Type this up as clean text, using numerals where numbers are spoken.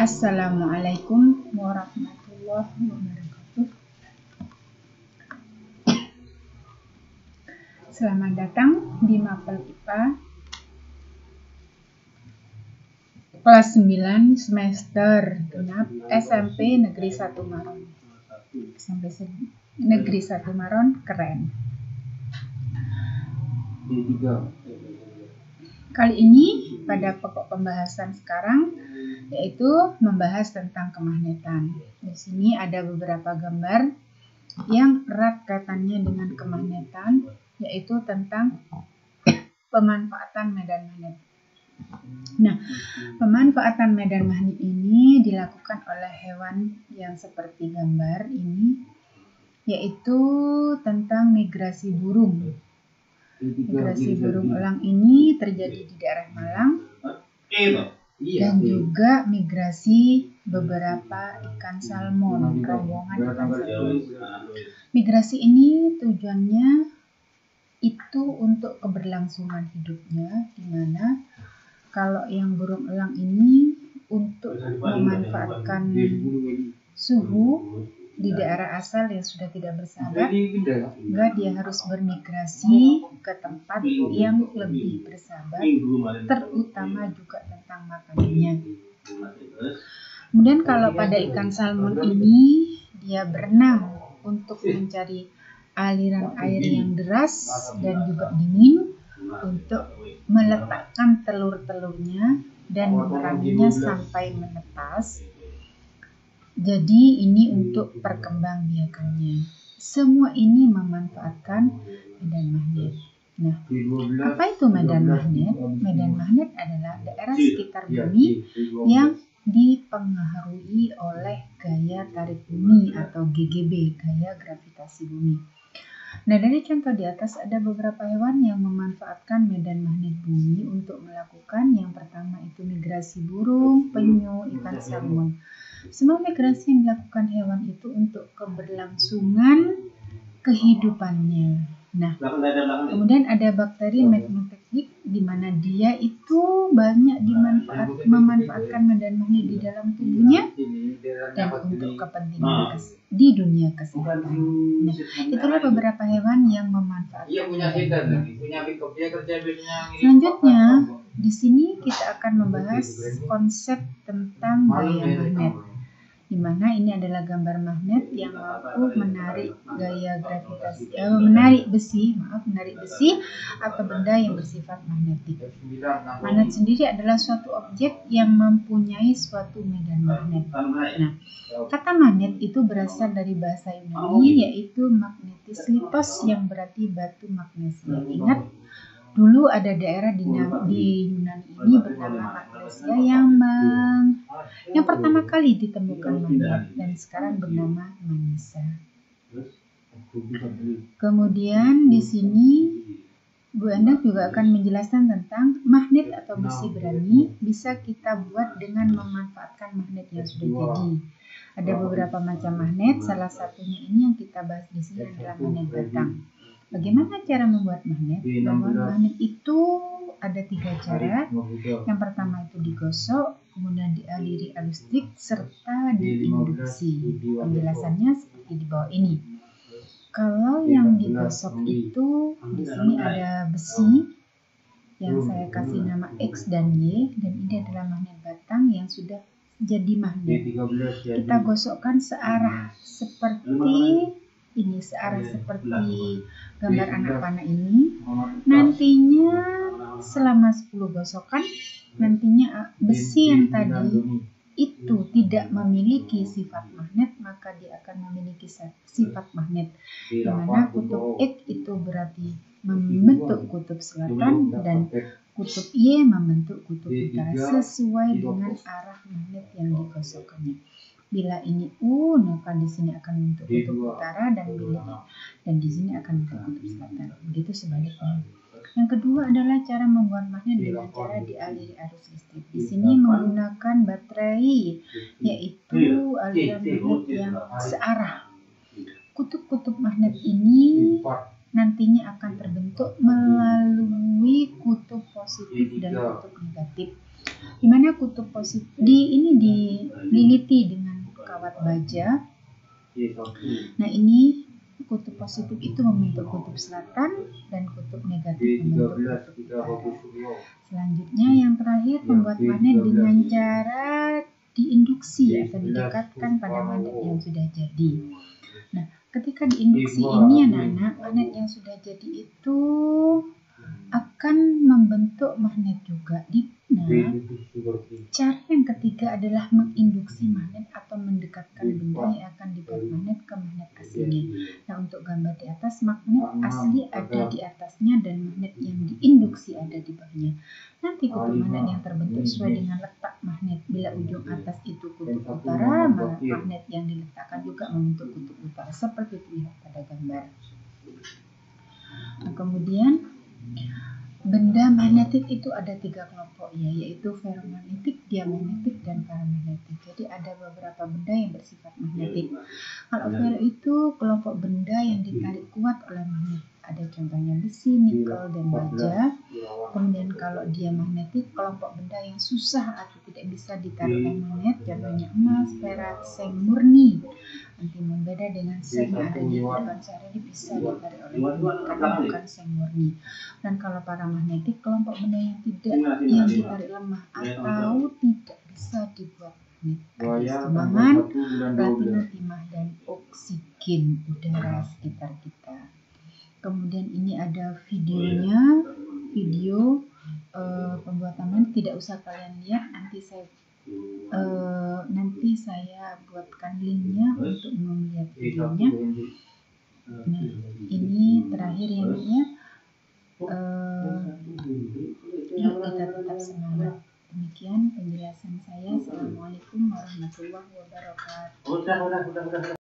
Assalamualaikum warahmatullahi wabarakatuh. Selamat datang di Mapel IPA kelas 9 semester genap SMP Negeri 1 Maron. SMP Negeri 1 Maron keren. Kali ini pada pokok pembahasan sekarang yaitu membahas tentang kemagnetan. Di sini ada beberapa gambar yang erat kaitannya dengan kemagnetan, yaitu tentang pemanfaatan medan magnet. Nah, pemanfaatan medan magnet ini dilakukan oleh hewan yang seperti gambar ini, yaitu tentang migrasi burung. Migrasi burung elang ini terjadi di daerah Malang dan juga migrasi beberapa ikan salmon, rombongan ikan salmon. Migrasi ini tujuannya itu untuk keberlangsungan hidupnya, di mana kalau yang burung elang ini untuk memanfaatkan suhu di daerah asal yang sudah tidak bersahabat, maka dia harus bermigrasi ke tempat yang lebih bersahabat, terutama juga tentang makanannya. Kemudian kalau pada ikan salmon ini, dia berenang untuk mencari aliran air yang deras dan juga dingin untuk meletakkan telur-telurnya dan memeranginya sampai menetas. Jadi ini untuk perkembangbiakannya. Semua ini memanfaatkan medan magnet. Nah, apa itu medan magnet? Medan magnet adalah daerah sekitar bumi yang dipengaruhi oleh gaya tarik bumi atau GGB, gaya gravitasi bumi. Nah, dari contoh di atas ada beberapa hewan yang memanfaatkan medan magnet bumi untuk melakukan yang pertama itu migrasi burung, penyu, ikan salmon. Semua migrasi yang dilakukan hewan itu untuk keberlangsungan kehidupannya. Nah, kemudian ada bakteri magnetik di mana dia itu banyak memanfaatkan medan magnet di dalam tubuhnya dan untuk kepentingan di dunia kesehatan. Nah, itulah beberapa hewan yang memanfaatkan medan magnet. Selanjutnya, di sini kita akan membahas konsep tentang gaya magnet, di mana ini adalah gambar magnet yang mampu menarik gaya gravitasi, menarik besi atau benda yang bersifat magnetik. Magnet sendiri adalah suatu objek yang mempunyai suatu medan magnet. Nah, kata magnet itu berasal dari bahasa Yunani, yaitu magnetis litos, yang berarti batu magnesia. Ingat, dulu ada daerah di Yunani ini bernama Magnesia yang pertama kali ditemukan magnet dan sekarang bernama Manisa. Kemudian di sini Bu Endang juga akan menjelaskan tentang magnet atau besi berani bisa kita buat dengan memanfaatkan magnet yang sudah jadi. Ada beberapa macam magnet, salah satunya ini yang kita bahas di sini adalah magnet batang. Bagaimana cara membuat magnet? Membuat magnet itu ada 3 cara. Yang pertama itu digosok, kemudian dialiri listrik, serta diinduksi. Penjelasannya seperti di bawah ini. Kalau yang digosok itu di sini ada besi yang saya kasih nama X dan Y, dan ini adalah magnet batang yang sudah jadi magnet. Kita gosokkan searah seperti ini, seperti gambar anak panah ini. Nantinya selama 10 gosokan, nantinya besi yang tadi itu tidak memiliki sifat magnet, maka dia akan memiliki sifat magnet, di mana kutub X itu berarti membentuk kutub selatan dan kutub Y membentuk kutub utara sesuai dengan arah magnet yang digosokkannya. Bila ini U, maka di sini akan membentuk kutub utara, dan di sini akan membentuk kutub selatan. Begitu sebaliknya. Yang kedua adalah cara membuat magnet dengan cara dialiri arus listrik. Di sini menggunakan baterai, yaitu aliran magnet yang searah. Kutub-kutub magnet ini nantinya akan terbentuk melalui kutub positif dan kutub negatif. Di mana kutub positif ini dililiti dengan kawat baja. Nah, ini kutub positif itu membentuk kutub selatan dan kutub negatif membentuk kutub utara. Selanjutnya yang terakhir, membuat magnet dengan cara diinduksi atau didekatkan pada magnet yang sudah jadi. Nah, ketika diinduksi ini anak-anak, magnet yang sudah jadi itu akan membentuk magnet juga. Nah, cara yang ketiga adalah menginduksi magnet atau mendekatkan benda yang akan dibuat magnet ke magnet aslinya. Nah, untuk gambar di atas, magnet asli ada di atasnya dan magnet yang diinduksi ada di bawahnya. Nanti kutub magnet yang terbentuk sesuai dengan letak magnet. Bila ujung atas itu kutub utara, maka magnet yang diletakkan juga membentuk kutub utara seperti terlihat pada gambar. Nah, kemudian benda magnetik itu ada 3 kelompok ya, yaitu ferromagnetik, diamagnetik, dan paramagnetik. Jadi ada beberapa benda yang bersifat magnetik. Kalau ferro itu kelompok benda yang ditarik kuat oleh magnet. Ada contohnya besi, nikel, dan baja. Kemudian kalau diamagnetik, kelompok benda yang susah atau tidak bisa ditarik oleh magnet. Contohnya emas, perak, seng murni. Nanti membeda dengan seng yang ada di depan saya ini bisa ditarik oleh magnet karena bukan seng murni. Dan kalau paramagnetik, kelompok benda yang ditarik lemah atau tidak bisa dibuat magnet. Ada sumbangan, platina, timah, dan oksigen udara sekitar kita. Kemudian ini ada videonya, video pembuatan magnet. Tidak usah kalian lihat, nanti saya buatkan linknya untuk melihat videonya. Nah, ini terakhir ya Nak ya. Yuk kita tetap semangat. Demikian penjelasan saya. Assalamualaikum warahmatullahi wabarakatuh.